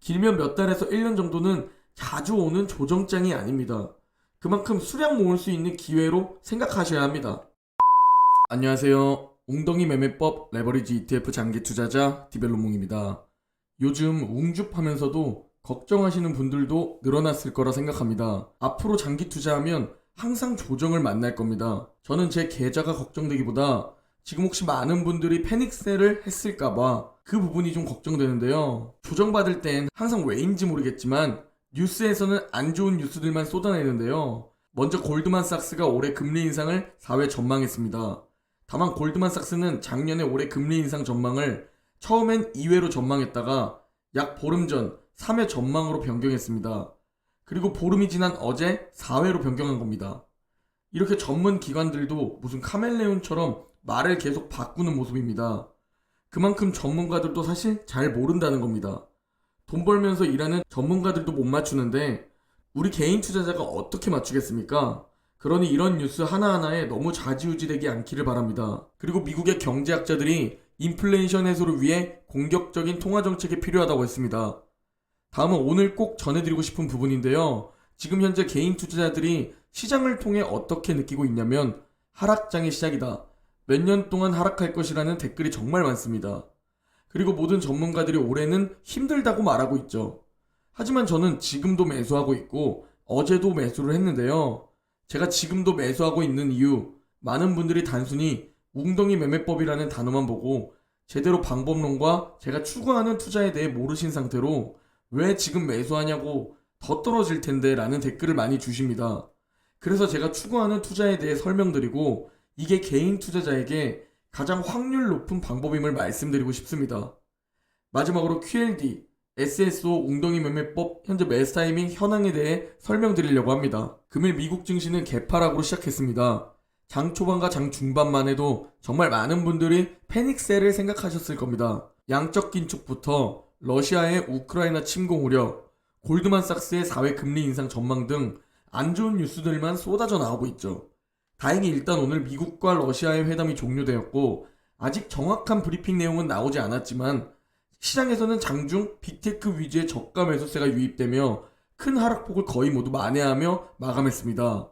길면 몇 달에서 1년 정도는 자주 오는 조정장이 아닙니다. 그만큼 수량 모을 수 있는 기회로 생각하셔야 합니다. 안녕하세요. 웅덩이 매매법 레버리지 ETF 장기 투자자 디벨로몽입니다. 요즘 웅줍하면서도 걱정하시는 분들도 늘어났을 거라 생각합니다. 앞으로 장기 투자하면 항상 조정을 만날 겁니다. 저는 제 계좌가 걱정되기보다 지금 혹시 많은 분들이 패닉셀을 했을까봐 그 부분이 좀 걱정되는데요. 조정받을 땐 항상 왜인지 모르겠지만 뉴스에서는 안 좋은 뉴스들만 쏟아내는데요. 먼저 골드만삭스가 올해 금리 인상을 4회 전망했습니다. 다만 골드만삭스는 작년에 올해 금리 인상 전망을 처음엔 2회로 전망했다가 약 보름 전 3회 전망으로 변경했습니다. 그리고 보름이 지난 어제 4회로 변경한 겁니다. 이렇게 전문 기관들도 무슨 카멜레온처럼 말을 계속 바꾸는 모습입니다. 그만큼 전문가들도 사실 잘 모른다는 겁니다. 돈 벌면서 일하는 전문가들도 못 맞추는데 우리 개인 투자자가 어떻게 맞추겠습니까? 그러니 이런 뉴스 하나하나에 너무 좌지우지되지 않기를 바랍니다. 그리고 미국의 경제학자들이 인플레이션 해소를 위해 공격적인 통화정책이 필요하다고 했습니다. 다음은 오늘 꼭 전해드리고 싶은 부분인데요. 지금 현재 개인 투자자들이 시장을 통해 어떻게 느끼고 있냐면 하락장의 시작이다. 몇 년 동안 하락할 것이라는 댓글이 정말 많습니다. 그리고 모든 전문가들이 올해는 힘들다고 말하고 있죠. 하지만 저는 지금도 매수하고 있고 어제도 매수를 했는데요. 제가 지금도 매수하고 있는 이유, 많은 분들이 단순히 웅덩이 매매법이라는 단어만 보고 제대로 방법론과 제가 추구하는 투자에 대해 모르신 상태로 왜 지금 매수하냐고 더 떨어질 텐데 라는 댓글을 많이 주십니다. 그래서 제가 추구하는 투자에 대해 설명드리고 이게 개인 투자자에게 가장 확률 높은 방법임을 말씀드리고 싶습니다. 마지막으로 QLD, SSO 웅덩이 매매법 현재 매수 타이밍 현황에 대해 설명드리려고 합니다. 금일 미국 증시는 개파락으로 시작했습니다. 장 초반과 장 중반만 해도 정말 많은 분들이 패닉셀을 생각하셨을 겁니다. 양적 긴축부터 러시아의 우크라이나 침공 우려, 골드만삭스의 4회 금리 인상 전망 등 안 좋은 뉴스들만 쏟아져 나오고 있죠. 다행히 일단 오늘 미국과 러시아의 회담이 종료되었고 아직 정확한 브리핑 내용은 나오지 않았지만 시장에서는 장중 빅테크 위주의 저가 매수세가 유입되며 큰 하락폭을 거의 모두 만회하며 마감했습니다.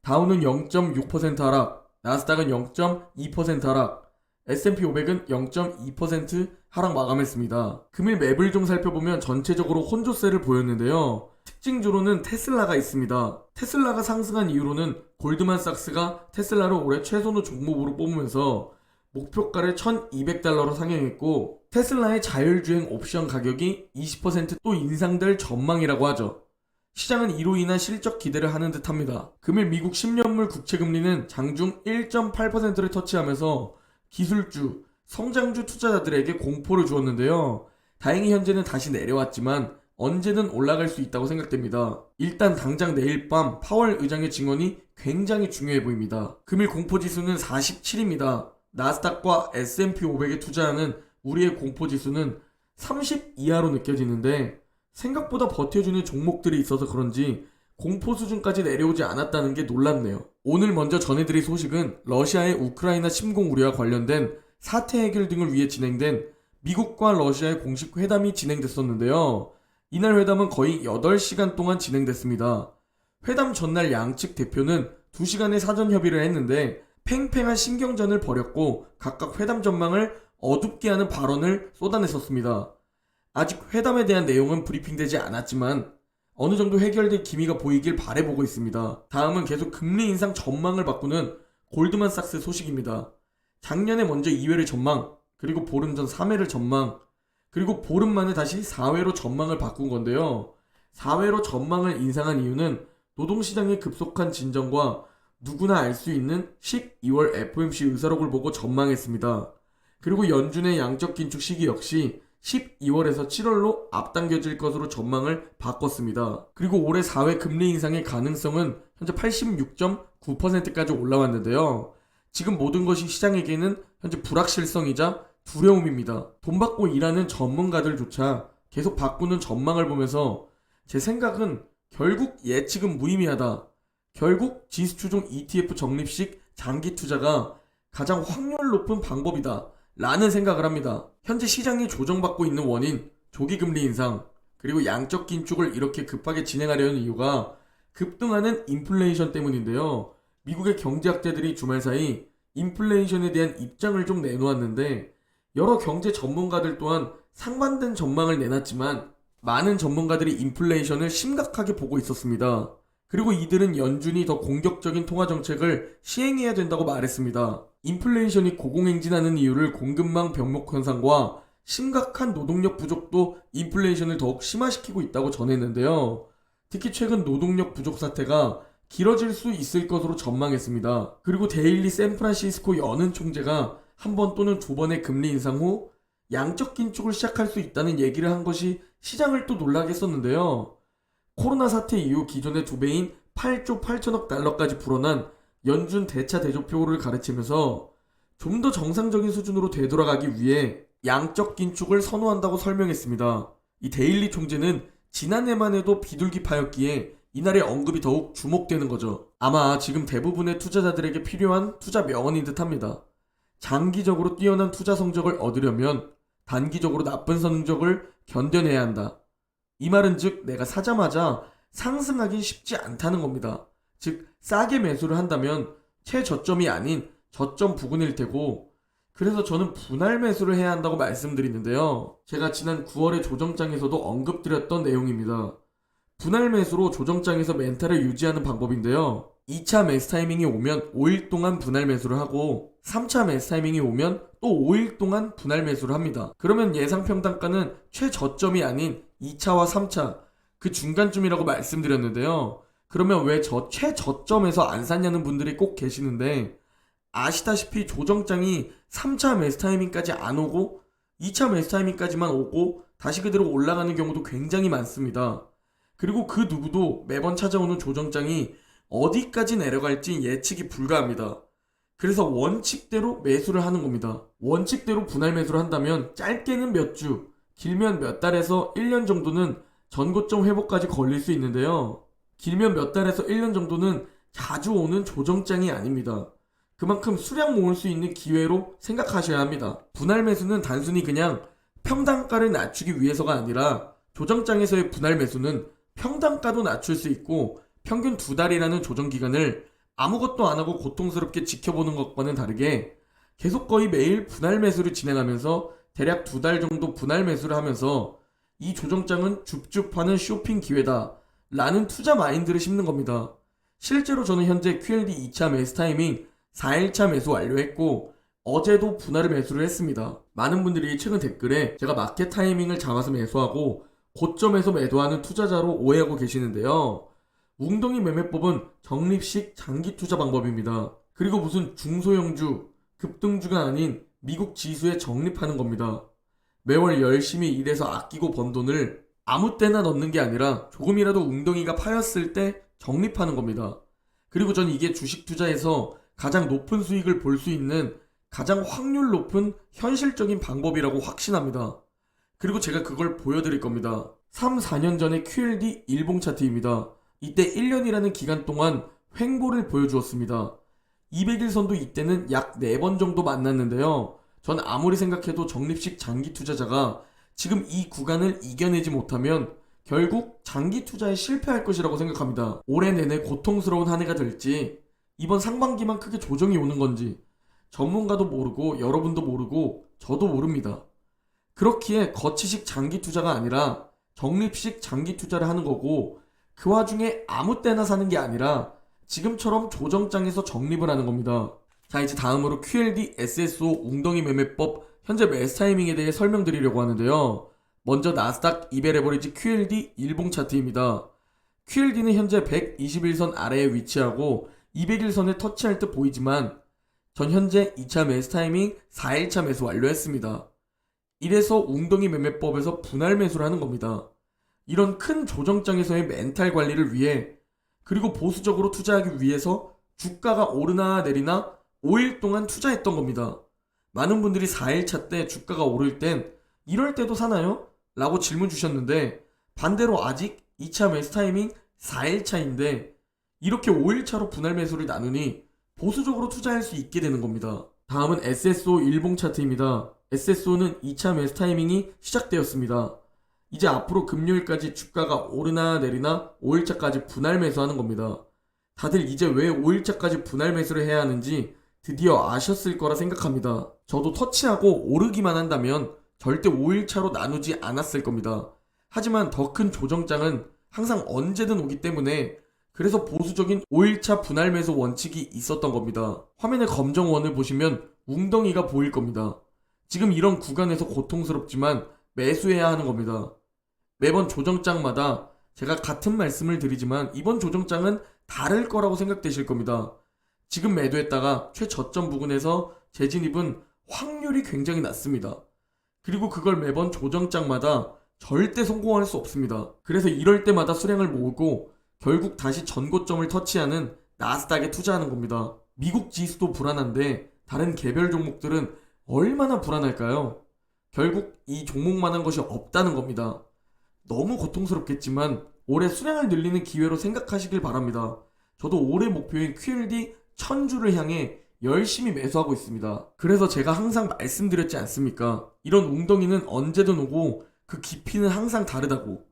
다우는 0.6% 하락, 나스닥은 0.2% 하락, S&P 500은 0.2% 하락 마감했습니다. 금일 맵을 좀 살펴보면 전체적으로 혼조세를 보였는데요. 특징주로는 테슬라가 있습니다. 테슬라가 상승한 이유로는 골드만삭스가 테슬라를 올해 최선호 종목으로 뽑으면서 목표가를 1200달러로 상향했고 테슬라의 자율주행 옵션 가격이 20%또 인상될 전망이라고 하죠. 시장은 이로 인한 실적 기대를 하는 듯 합니다. 금일 미국 10년물 국채금리는 장중 1.8%를 터치하면서 기술주, 성장주 투자자들에게 공포를 주었는데요. 다행히 현재는 다시 내려왔지만 언제든 올라갈 수 있다고 생각됩니다. 일단 당장 내일 밤 파월 의장의 증언이 굉장히 중요해 보입니다. 금일 공포지수는 47입니다. 나스닥과 S&P 500에 투자하는 우리의 공포지수는 30 이하로 느껴지는데 생각보다 버텨주는 종목들이 있어서 그런지 공포 수준까지 내려오지 않았다는 게 놀랍네요. 오늘 먼저 전해드릴 소식은 러시아의 우크라이나 침공 우려와 관련된 사태 해결 등을 위해 진행된 미국과 러시아의 공식 회담이 진행됐었는데요. 이날 회담은 거의 8시간 동안 진행됐습니다. 회담 전날 양측 대표는 2시간의 사전 협의를 했는데 팽팽한 신경전을 벌였고 각각 회담 전망을 어둡게 하는 발언을 쏟아냈었습니다. 아직 회담에 대한 내용은 브리핑되지 않았지만 어느 정도 해결될 기미가 보이길 바라보고 있습니다. 다음은 계속 금리 인상 전망을 바꾸는 골드만삭스 소식입니다. 작년에 먼저 2회를 전망, 그리고 보름 전 3회를 전망, 그리고 보름 만에 다시 4회로 전망을 바꾼 건데요. 4회로 전망을 인상한 이유는 노동시장의 급속한 진정과 누구나 알 수 있는 12월 FOMC 의사록을 보고 전망했습니다. 그리고 연준의 양적 긴축 시기 역시 12월에서 7월로 앞당겨질 것으로 전망을 바꿨습니다. 그리고 올해 4회 금리 인상의 가능성은 현재 86.9%까지 올라왔는데요. 지금 모든 것이 시장에게는 현재 불확실성이자 두려움입니다. 돈 받고 일하는 전문가들조차 계속 바꾸는 전망을 보면서 제 생각은 결국 예측은 무의미하다. 결국 지수 추종 ETF 적립식 장기 투자가 가장 확률 높은 방법이다 라는 생각을 합니다. 현재 시장이 조정받고 있는 원인, 조기금리 인상, 그리고 양적 긴축을 이렇게 급하게 진행하려는 이유가 급등하는 인플레이션 때문인데요. 미국의 경제학자들이 주말 사이 인플레이션에 대한 입장을 좀 내놓았는데 여러 경제 전문가들 또한 상반된 전망을 내놨지만 많은 전문가들이 인플레이션을 심각하게 보고 있었습니다. 그리고 이들은 연준이 더 공격적인 통화 정책을 시행해야 된다고 말했습니다. 인플레이션이 고공행진하는 이유를 공급망 병목 현상과 심각한 노동력 부족도 인플레이션을 더욱 심화시키고 있다고 전했는데요. 특히 최근 노동력 부족 사태가 길어질 수 있을 것으로 전망했습니다. 그리고 데일리 샌프란시스코 연은 총재가 한 번 또는 두 번의 금리 인상 후 양적 긴축을 시작할 수 있다는 얘기를 한 것이 시장을 또 놀라게 했었는데요. 코로나 사태 이후 기존의 2배인 8조 8천억 달러까지 불어난 연준 대차 대조표를 가르치면서 좀 더 정상적인 수준으로 되돌아가기 위해 양적 긴축을 선호한다고 설명했습니다. 이 데일리 총재는 지난해만 해도 비둘기파였기에 이날의 언급이 더욱 주목되는 거죠. 아마 지금 대부분의 투자자들에게 필요한 투자 명언인 듯합니다. 장기적으로 뛰어난 투자 성적을 얻으려면 단기적으로 나쁜 성적을 견뎌내야 한다. 이 말은 즉 내가 사자마자 상승하기 쉽지 않다는 겁니다. 즉 싸게 매수를 한다면 최저점이 아닌 저점 부근일 테고, 그래서 저는 분할 매수를 해야 한다고 말씀드리는데요. 제가 지난 9월의 조정장에서도 언급드렸던 내용입니다. 분할 매수로 조정장에서 멘탈을 유지하는 방법인데요. 2차 매수 타이밍이 오면 5일 동안 분할 매수를 하고 3차 매수 타이밍이 오면 또 5일 동안 분할 매수를 합니다. 그러면 예상 평단가는 최저점이 아닌 2차와 3차 그 중간쯤이라고 말씀드렸는데요. 그러면 왜 저 최저점에서 안 샀냐는 분들이 꼭 계시는데, 아시다시피 조정장이 3차 매수 타이밍까지 안 오고 2차 매수 타이밍까지만 오고 다시 그대로 올라가는 경우도 굉장히 많습니다. 그리고 그 누구도 매번 찾아오는 조정장이 어디까지 내려갈지 예측이 불가합니다. 그래서 원칙대로 매수를 하는 겁니다. 원칙대로 분할 매수를 한다면 짧게는 몇 주, 길면 몇 달에서 1년 정도는 전고점 회복까지 걸릴 수 있는데요. 길면 몇 달에서 1년 정도는 자주 오는 조정장이 아닙니다. 그만큼 수량 모을 수 있는 기회로 생각하셔야 합니다. 분할 매수는 단순히 그냥 평단가를 낮추기 위해서가 아니라, 조정장에서의 분할 매수는 평단가도 낮출 수 있고 평균 2달이라는 조정 기간을 아무것도 안 하고 고통스럽게 지켜보는 것과는 다르게 계속 거의 매일 분할 매수를 진행하면서 대략 2달 정도 분할 매수를 하면서 이 조정장은 줍줍하는 쇼핑 기회다 라는 투자 마인드를 심는 겁니다. 실제로 저는 현재 QLD 2차 매수 타이밍 4일차 매수 완료했고 어제도 분할을 매수를 했습니다. 많은 분들이 최근 댓글에 제가 마켓 타이밍을 잡아서 매수하고 고점에서 매도하는 투자자로 오해하고 계시는데요. 웅덩이 매매법은 적립식 장기 투자 방법입니다. 그리고 무슨 중소형주, 급등주가 아닌 미국 지수에 적립하는 겁니다. 매월 열심히 일해서 아끼고 번 돈을 아무 때나 넣는 게 아니라 조금이라도 웅덩이가 파였을 때 적립하는 겁니다. 그리고 전 이게 주식 투자에서 가장 높은 수익을 볼 수 있는 가장 확률 높은 현실적인 방법이라고 확신합니다. 그리고 제가 그걸 보여드릴 겁니다. 3, 4년 전의 QLD 일봉 차트입니다. 이때 1년이라는 기간 동안 횡보를 보여주었습니다. 200일선도 이때는 약 4번 정도 만났는데요. 전 아무리 생각해도 적립식 장기 투자자가 지금 이 구간을 이겨내지 못하면 결국 장기 투자에 실패할 것이라고 생각합니다. 올해 내내 고통스러운 한 해가 될지, 이번 상반기만 크게 조정이 오는 건지 전문가도 모르고 여러분도 모르고 저도 모릅니다. 그렇기에 거치식 장기 투자가 아니라 적립식 장기 투자를 하는 거고, 그 와중에 아무 때나 사는 게 아니라 지금처럼 조정장에서 적립을 하는 겁니다. 자, 이제 다음으로 QLD SSO 웅덩이 매매법 현재 매수 타이밍에 대해 설명드리려고 하는데요. 먼저 나스닥 200레버리지 QLD 일봉 차트입니다. QLD는 현재 121선 아래에 위치하고 200일선을 터치할 듯 보이지만 전 현재 2차 매수 타이밍 4일차 매수 완료했습니다. 이래서 웅덩이 매매법에서 분할 매수를 하는 겁니다. 이런 큰 조정장에서의 멘탈 관리를 위해, 그리고 보수적으로 투자하기 위해서 주가가 오르나 내리나 5일 동안 투자했던 겁니다. 많은 분들이 4일차 때 주가가 오를 땐 이럴 때도 사나요? 라고 질문 주셨는데, 반대로 아직 2차 매수 타이밍 4일차인데 이렇게 5일차로 분할 매수를 나누니 보수적으로 투자할 수 있게 되는 겁니다. 다음은 SSO 일봉 차트입니다. SSO는 2차 매수 타이밍이 시작되었습니다. 이제 앞으로 금요일까지 주가가 오르나 내리나 5일차까지 분할 매수하는 겁니다. 다들 이제 왜 5일차까지 분할 매수를 해야 하는지 드디어 아셨을 거라 생각합니다. 저도 터치하고 오르기만 한다면 절대 5일차로 나누지 않았을 겁니다. 하지만 더 큰 조정장은 항상 언제든 오기 때문에 그래서 보수적인 5일차 분할 매수 원칙이 있었던 겁니다. 화면의 검정원을 보시면 웅덩이가 보일 겁니다. 지금 이런 구간에서 고통스럽지만 매수해야 하는 겁니다. 매번 조정장마다 제가 같은 말씀을 드리지만 이번 조정장은 다를 거라고 생각되실 겁니다. 지금 매도했다가 최저점 부근에서 재진입은 확률이 굉장히 낮습니다. 그리고 그걸 매번 조정장마다 절대 성공할 수 없습니다. 그래서 이럴 때마다 수량을 모으고 결국 다시 전고점을 터치하는 나스닥에 투자하는 겁니다. 미국 지수도 불안한데 다른 개별 종목들은 얼마나 불안할까요? 결국 이 종목만한 것이 없다는 겁니다. 너무 고통스럽겠지만 올해 수량을 늘리는 기회로 생각하시길 바랍니다. 저도 올해 목표인 QLD 1000주를 향해 열심히 매수하고 있습니다. 그래서 제가 항상 말씀드렸지 않습니까? 이런 웅덩이는 언제든 오고 그 깊이는 항상 다르다고.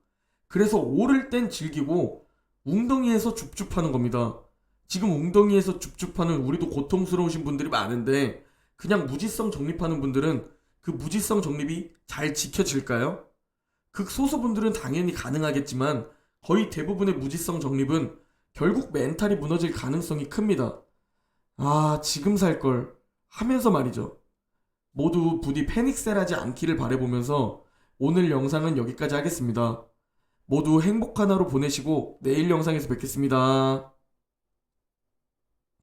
그래서 오를 땐 즐기고 웅덩이에서 줍줍하는 겁니다. 지금 웅덩이에서 줍줍하는 우리도 고통스러우신 분들이 많은데 그냥 무지성 적립하는 분들은 그 무지성 적립이 잘 지켜질까요? 극소수분들은 당연히 가능하겠지만 거의 대부분의 무지성 적립은 결국 멘탈이 무너질 가능성이 큽니다. 아, 지금 살 걸 하면서 말이죠. 모두 부디 패닉셀하지 않기를 바라보면서 오늘 영상은 여기까지 하겠습니다. 모두 행복한 하루 보내시고 내일 영상에서 뵙겠습니다.